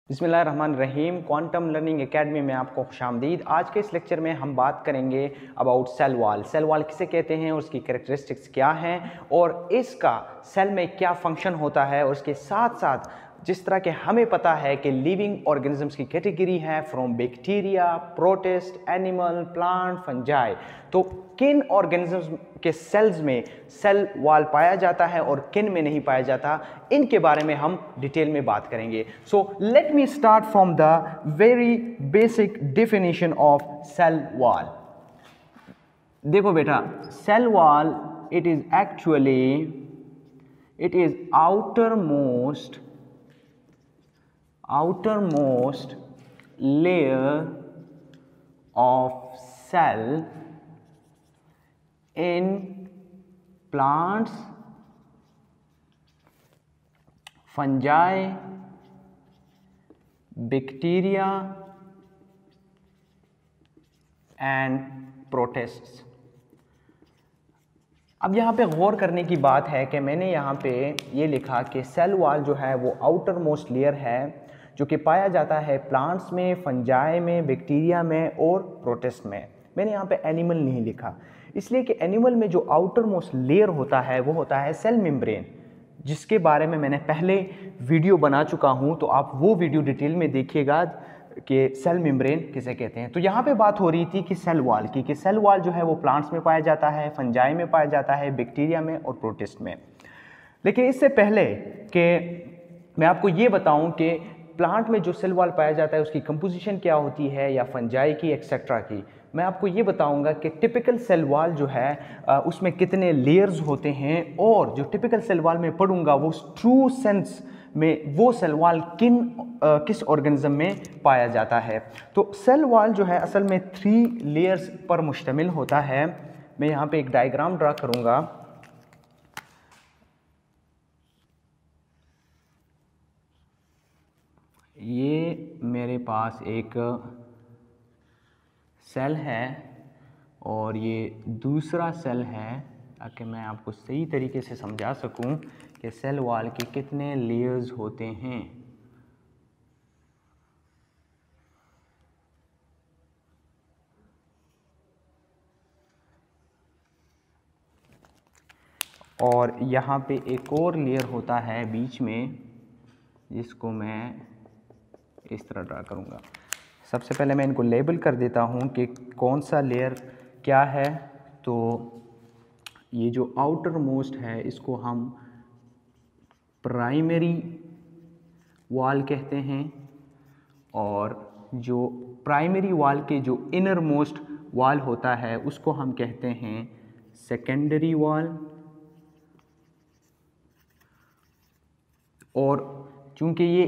बिस्मिल्लाहिर्रहमानिर्रहीम। Quantum learning academy में आपको खुशामदीद। आज के इस लेक्चर में हम बात करेंगे about cell wall. Cell wall किसे कहते हैं, उसकी कैरेक्टरिस्टिक्स क्या हैं और इसका सेल में क्या फंक्शन होता है। और उसके साथ साथ जिस तरह के हमें पता है कि लिविंग ऑर्गेनिजम्स की कैटेगरी है from bacteria, protist, animal, plant, fungi, तो किन ऑर्गेनिजम्स के सेल्स में सेल वॉल पाया जाता है और किन में नहीं पाया जाता, इनके बारे में हम डिटेल में बात करेंगे। So let me start from the very basic definition of cell wall. देखो बेटा, cell wall it is outermost layer of cell in plants, fungi, bacteria and protists। अब यहाँ पे गौर करने की बात है कि मैंने यहाँ पे ये लिखा कि सेल वॉल जो है वो आउटर मोस्ट लेयर है जो कि पाया जाता है प्लांट्स में, फंजाई में, बैक्टीरिया में और प्रोटिस्ट में। मैंने यहाँ पे एनिमल नहीं लिखा इसलिए कि एनिमल में जो आउटर मोस्ट लेयर होता है वो होता है सेल मेम्ब्रेन, जिसके बारे में मैंने पहले वीडियो बना चुका हूँ, तो आप वो वीडियो डिटेल में देखिएगा कि सेल मेम्ब्रेन किसे कहते हैं। तो यहाँ पे बात हो रही थी कि सेल वॉल की, कि सेल वॉल जो है वो प्लांट्स में पाया जाता है, फंजाई में पाया जाता है, बैक्टीरिया में और प्रोटिस्ट में। लेकिन इससे पहले कि मैं आपको ये बताऊं कि प्लांट में जो सेल वॉल पाया जाता है उसकी कंपोजिशन क्या होती है या फंजाई की एक्सेट्रा की, मैं आपको ये बताऊंगा कि टिपिकल सेल वॉल जो है उसमें कितने लेयर्स होते हैं, और जो टिपिकल सेल वॉल में पढ़ूंगा वो ट्रू सेंस में वो सेल वॉल किस ऑर्गेनिज्म में पाया जाता है। तो सेल वॉल जो है असल में 3 लेयर्स पर मुश्तमिल होता है। मैं यहाँ पे एक डायग्राम ड्रा करूँगा। ये मेरे पास एक सेल है और ये दूसरा सेल है, ताकि मैं आपको सही तरीके से समझा सकूं कि सेल वॉल के कितने लेयर्स होते हैं। और यहाँ पे एक और लेयर होता है बीच में, जिसको मैं इस तरह ड्रा करूँगा। सबसे पहले मैं इनको लेबल कर देता हूँ कि कौन सा लेयर क्या है। तो ये जो आउटर मोस्ट है इसको हम प्राइमरी वॉल कहते हैं, और जो प्राइमरी वॉल के जो इनर मोस्ट वॉल होता है उसको हम कहते हैं सेकेंडरी वॉल। और चूंकि ये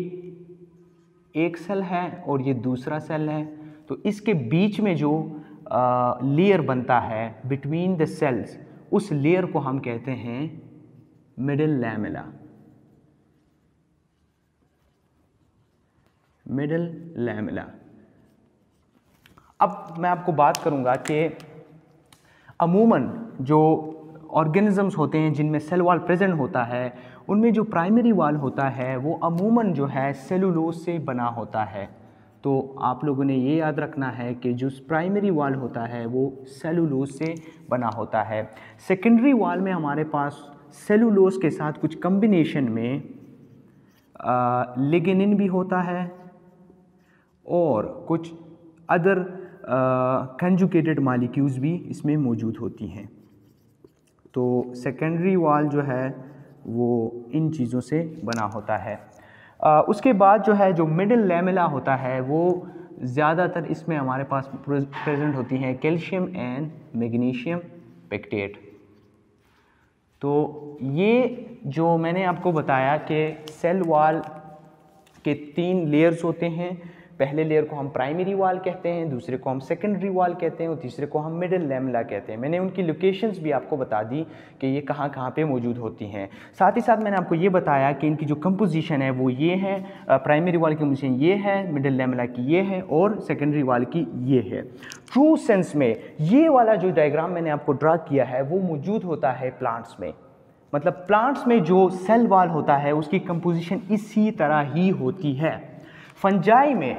एक सेल है और ये दूसरा सेल है, तो इसके बीच में जो लेयर बनता है बिटवीन द सेल्स, उस लेयर को हम कहते हैं मिडिल लैमेला। Middle lamella. अब मैं आपको बात करूंगा कि अमूमन जो ऑर्गेनिजम्स होते हैं जिनमें सेल वॉल प्रेजेंट होता है, उनमें जो प्राइमरी वॉल होता है वो अमूमन जो है सेलुलोज से बना होता है। तो आप लोगों ने ये याद रखना है कि जो प्राइमरी वॉल होता है वो सेलुलोज से बना होता है। सेकेंडरी वॉल में हमारे पास सेलुलोज के साथ कुछ कम्बिनेशन में लिग्निन भी होता है और कुछ अदर कंजुगेटेड मॉलिक्यूल्स भी इसमें मौजूद होती हैं। तो सेकेंडरी वॉल जो है वो इन चीज़ों से बना होता है। उसके बाद जो है जो मिडिल लैमेला होता है वो ज़्यादातर इसमें हमारे पास प्रेजेंट होती हैं कैल्शियम एंड मैग्नीशियम पेक्टेट। तो ये जो मैंने आपको बताया कि सेल वॉल के 3 लेयर्स होते हैं। पहले लेयर को हम प्राइमरी वॉल कहते हैं, दूसरे को हम सेकेंडरी वॉल कहते हैं और तीसरे को हम मिडिल लैमेला कहते हैं। मैंने उनकी लोकेशंस भी आपको बता दी कि ये कहाँ कहाँ पे मौजूद होती हैं। साथ ही साथ मैंने आपको ये बताया कि इनकी जो कंपोजिशन है वो ये है, प्राइमरी वॉल की कंपोजिशन ये है, मिडिल लैमेला की ये है और सेकेंडरी वॉल की ये है। ट्रू सेंस में ये वाला जो डायग्राम मैंने आपको ड्रा किया है वो मौजूद होता है प्लांट्स में। मतलब प्लांट्स में जो सेल वॉल होता है उसकी कंपोजिशन इसी तरह ही होती है। फंजाई में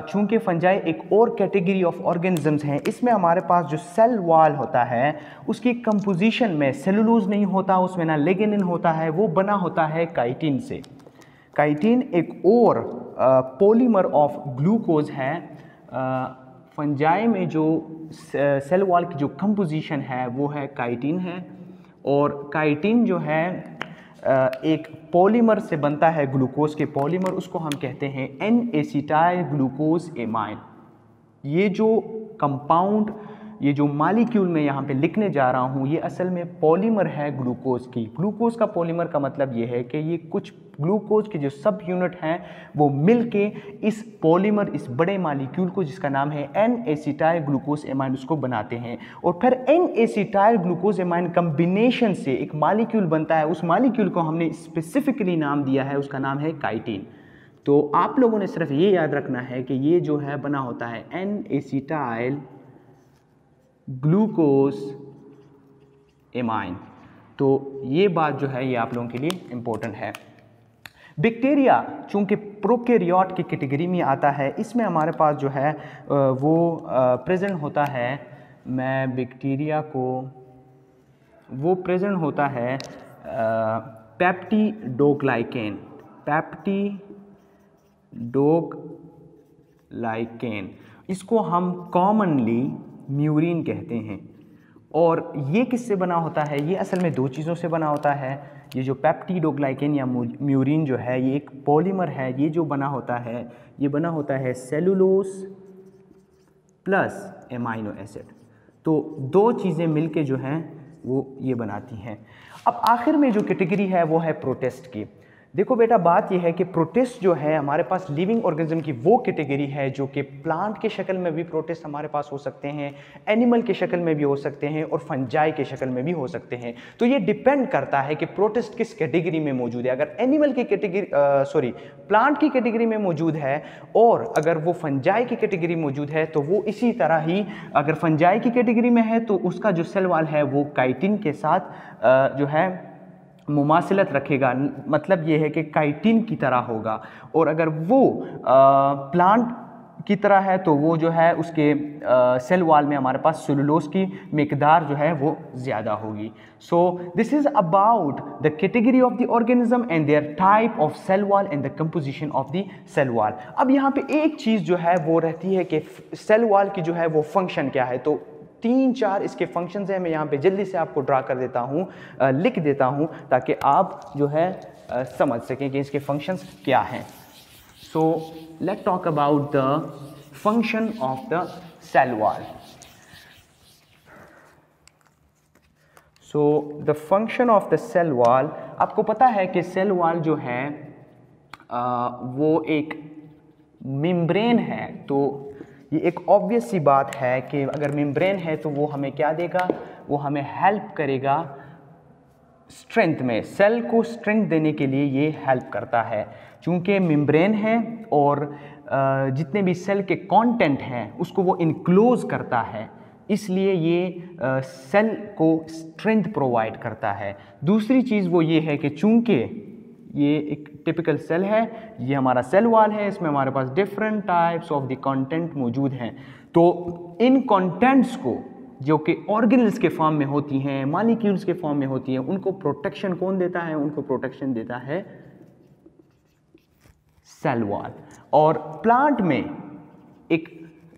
चूँकि फंजाई एक और कैटेगरी ऑफ ऑर्गेनिजम्स हैं, इसमें हमारे पास जो सेल वॉल होता है उसकी कंपोजिशन में सेलुलोज नहीं होता, उसमें ना लिग्निन होता है, वो बना होता है काइटिन से। काइटिन एक और पॉलीमर ऑफ ग्लूकोज है। फंजाई में जो सेल वॉल की जो कंपोजिशन है वो है काइटिन है, और काइटिन जो है एक पॉलीमर से बनता है, ग्लूकोज के पॉलीमर, उसको हम कहते हैं एन एसिटाइल ग्लूकोज एमाइन। ये जो कंपाउंड, ये जो मॉलिक्यूल मैं यहाँ पे लिखने जा रहा हूँ, ये असल में पॉलीमर है ग्लूकोज की। ग्लूकोज का पॉलीमर का मतलब ये है कि ये कुछ ग्लूकोज के जो सब यूनिट हैं वो मिलके इस पॉलीमर, इस बड़े मॉलिक्यूल को जिसका नाम है एन एसिटाइल ग्लूकोज एमाइन, उसको बनाते हैं। और फिर N acetyl glucose amine combination से एक मॉलिक्यूल बनता है, उस मॉलिक्यूल को हमने स्पेसिफिकली नाम दिया है, उसका नाम है काइटिन। तो आप लोगों ने सिर्फ ये याद रखना है कि ये जो है बना होता है एन एसिटाइल ग्लूकोज एमाइन। तो ये बात जो है ये आप लोगों के लिए इम्पोर्टेंट है। बैक्टीरिया चूँकि प्रोकैरियोट की कैटेगरी में आता है, इसमें हमारे पास जो है वो प्रेजेंट होता है, मैं बैक्टीरिया को वो प्रेजेंट होता है पेप्टिडोग्लाइकेन, पेप्टिडोग्लाइकेन, इसको हम कॉमनली म्यूरिन कहते हैं। और ये किससे बना होता है? ये असल में दो चीज़ों से बना होता है। ये जो पेप्टिडोग्लाइकेन या म्यूरिन जो है ये एक पॉलीमर है, ये जो बना होता है ये बना होता है सेलुलोज प्लस एमाइनो एसिड। तो दो चीज़ें मिलके जो हैं वो ये बनाती हैं। अब आखिर में जो कैटेगरी है वो है प्रोटिस्ट की। देखो बेटा, बात यह है कि प्रोटिस्ट जो है हमारे पास लिविंग ऑर्गेनिज्म की वो कैटेगरी है जो कि प्लांट के शक्ल में भी प्रोटिस्ट हमारे पास हो सकते हैं, एनिमल के शक्ल में भी हो सकते हैं और फंजाई के शक्ल में भी हो सकते हैं। तो ये डिपेंड करता है कि प्रोटिस्ट किस कैटेगरी में मौजूद है। अगर एनिमल की कैटेगरी प्लांट की कैटेगरी में मौजूद है और अगर वो फंजाई की कैटेगरी मौजूद है तो वो इसी तरह ही, अगर फंजाई की कैटेगरी में है तो उसका जो सेल वॉल है वो काइटिन के साथ जो है मुमासिलत रखेगा, मतलब ये है कि काइटिन की तरह होगा। और अगर वो प्लांट की तरह है तो वो जो है उसके सेल वॉल में हमारे पास सेलुलोज की मिकदार जो है वो ज़्यादा होगी। So this is about the category of the organism and their type of cell wall and the composition of the cell wall. अब यहाँ पे एक चीज़ जो है वो रहती है कि सेल वॉल की जो है वो फंक्शन क्या है। तो 3-4 इसके फंक्शंस हैं, मैं यहाँ पे जल्दी से आपको ड्रा कर देता हूँ, लिख देता हूँ ताकि आप जो है समझ सकें कि इसके फंक्शंस क्या हैं। So let's talk about the function of the cell wall. So the function of the cell wall, आपको पता है कि सेल वॉल जो है वो एक मेम्ब्रेन है। तो ये एक ऑब्वियस सी बात है कि अगर मेम्ब्रेन है तो वो हमें क्या देगा, वो हमें हेल्प करेगा स्ट्रेंथ में, सेल को स्ट्रेंथ देने के लिए ये हेल्प करता है। चूँकि मेम्ब्रेन है और जितने भी सेल के कंटेंट हैं उसको वो इनक्लोज करता है, इसलिए ये सेल को स्ट्रेंथ प्रोवाइड करता है। दूसरी चीज़ वो ये है कि चूँकि ये एक टिपिकल सेल है, ये हमारा सेल वॉल है, इसमें हमारे पास different types of the content मौजूद हैं। तो इन कंटेंट्स को जो कि ऑर्गेनल्स के फॉर्म में होती हैं, मॉलिक्यूल्स के फॉर्म में होती हैं, उनको प्रोटेक्शन कौन देता है? उनको प्रोटेक्शन देता है सेल वॉल। और प्लांट में एक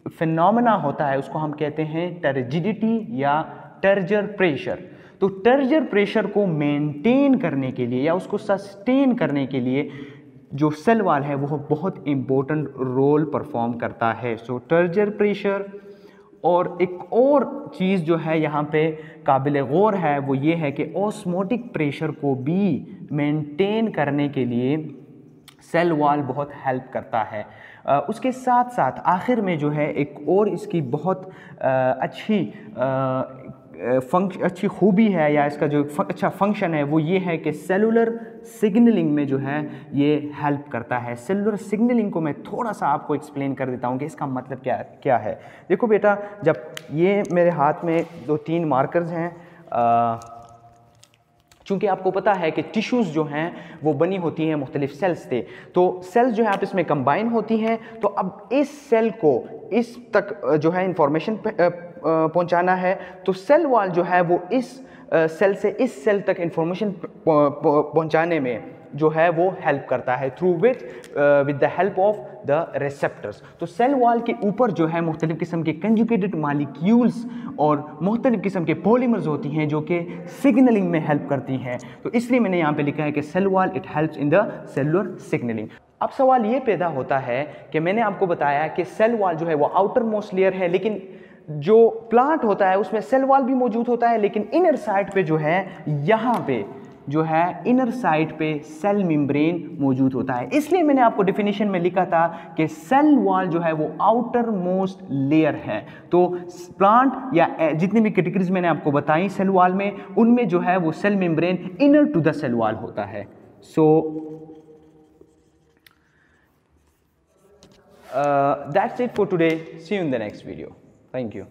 फिनोमेना होता है, उसको हम कहते हैं टर्जिडिटी या टर्जर प्रेशर। तो टर्जर प्रेशर को मेंटेन करने के लिए या उसको सस्टेन करने के लिए जो सेल वॉल है वो बहुत इम्पोर्टेंट रोल परफॉर्म करता है। सो टर्जर प्रेशर। और एक और चीज़ जो है यहाँ पे काबिल गौर है वो ये है कि ऑस्मोटिक प्रेशर को भी मेंटेन करने के लिए सेल वॉल बहुत हेल्प करता है। उसके साथ साथ आखिर में जो है एक और इसकी बहुत अच्छी खूबी है या इसका जो अच्छा फंक्शन है वो ये है कि सेलुलर सिग्नलिंग में जो है ये हेल्प करता है। सेलुलर सिग्नलिंग को मैं थोड़ा सा आपको एक्सप्लेन कर देता हूँ कि इसका मतलब क्या है। देखो बेटा, जब ये मेरे हाथ में 2-3 मार्कर्स हैं, चूँकि आपको पता है कि टिश्यूज़ जो हैं वो बनी होती हैं मुख्तलिफ सेल्स से, तो सेल्स जो है आप इसमें कंबाइन होती हैं। तो अब इस सेल को इस तक जो है इंफॉर्मेशन पहुंचाना है, तो सेल वॉल जो है वो इस सेल से इस सेल तक इंफॉर्मेशन पहुंचाने में जो है वो हेल्प करता है through which with the help of the receptors. तो सेल वॉल के ऊपर जो है मुख्तलिफ किस्म के कंजुगेटेड मालिक्यूल्स और मुख्तलिफ किस्म के पॉलीमर्स होती हैं जो कि सिग्नलिंग में हेल्प करती हैं। तो इसलिए मैंने यहाँ पे लिखा है कि cell wall it helps in the cellular signalling. अब सवाल ये पैदा होता है कि मैंने आपको बताया कि सेल वॉल जो है वो आउटर मोस्ट लेयर है, लेकिन जो प्लांट होता है उसमें सेल वॉल भी मौजूद होता है, लेकिन इनर साइड पे जो है यहाँ पे जो है इनर साइड पे सेल मेम्ब्रेन मौजूद होता है। इसलिए मैंने आपको डेफिनेशन में लिखा था कि सेल वॉल जो है वो आउटर मोस्ट लेयर है। तो प्लांट या जितनी भी कैटेगरीज मैंने आपको बताई सेल वॉल में, उनमें जो है वो cell membrane inner to the cell wall होता है। सो that's it for today. See you in the next video. Thank you.